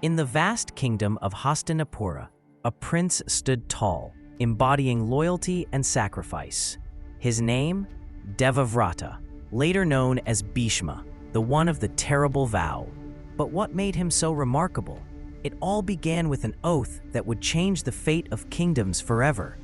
In the vast kingdom of Hastinapura, a prince stood tall, embodying loyalty and sacrifice. His name? Devavrata, later known as Bhishma, the one of the terrible vow. But what made him so remarkable? It all began with an oath that would change the fate of kingdoms forever.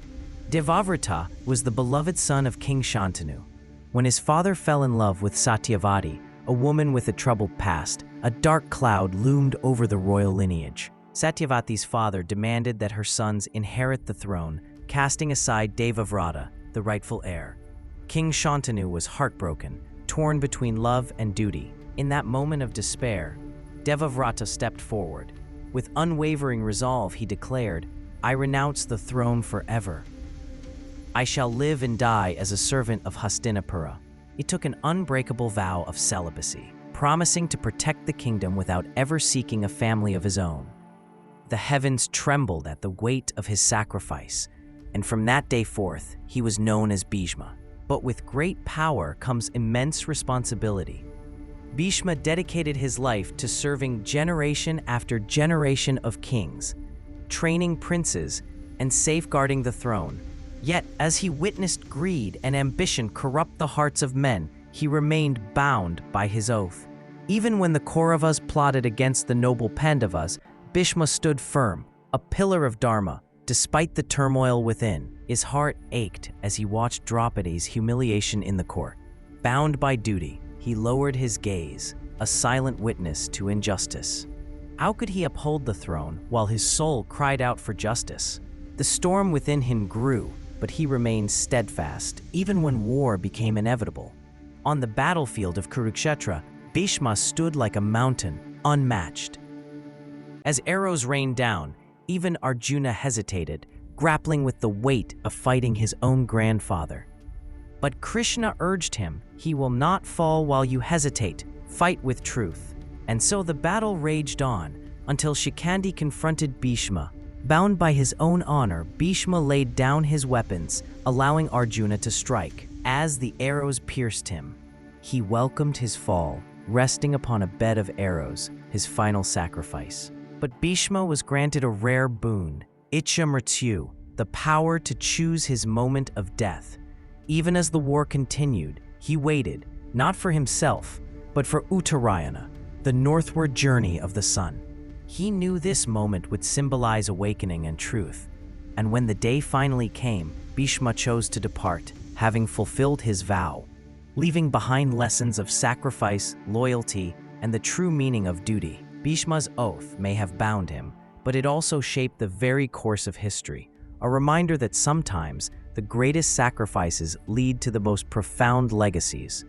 Devavrata was the beloved son of King Shantanu. When his father fell in love with Satyavati, a woman with a troubled past, a dark cloud loomed over the royal lineage. Satyavati's father demanded that her sons inherit the throne, casting aside Devavrata, the rightful heir. King Shantanu was heartbroken, torn between love and duty. In that moment of despair, Devavrata stepped forward. With unwavering resolve, he declared, "I renounce the throne forever. I shall live and die as a servant of Hastinapura." He took an unbreakable vow of celibacy, promising to protect the kingdom without ever seeking a family of his own. The heavens trembled at the weight of his sacrifice, and from that day forth, he was known as Bhishma. But with great power comes immense responsibility. Bhishma dedicated his life to serving generation after generation of kings, training princes, and safeguarding the throne. Yet, as he witnessed greed and ambition corrupt the hearts of men, he remained bound by his oath. Even when the Kauravas plotted against the noble Pandavas, Bhishma stood firm, a pillar of dharma, despite the turmoil within. His heart ached as he watched Draupadi's humiliation in the court. Bound by duty, he lowered his gaze, a silent witness to injustice. How could he uphold the throne while his soul cried out for justice? The storm within him grew, but he remained steadfast, even when war became inevitable. On the battlefield of Kurukshetra, Bhishma stood like a mountain, unmatched. As arrows rained down, even Arjuna hesitated, grappling with the weight of fighting his own grandfather. But Krishna urged him, "He will not fall while you hesitate. Fight with truth." And so the battle raged on, until Shikandi confronted Bhishma. Bound by his own honor, Bhishma laid down his weapons, allowing Arjuna to strike. As the arrows pierced him, he welcomed his fall, resting upon a bed of arrows, his final sacrifice. But Bhishma was granted a rare boon, Ichha Mrityu, the power to choose his moment of death. Even as the war continued, he waited, not for himself, but for Uttarayana, the northward journey of the sun. He knew this moment would symbolize awakening and truth. And when the day finally came, Bhishma chose to depart, having fulfilled his vow, leaving behind lessons of sacrifice, loyalty, and the true meaning of duty. Bhishma's oath may have bound him, but it also shaped the very course of history, a reminder that sometimes the greatest sacrifices lead to the most profound legacies.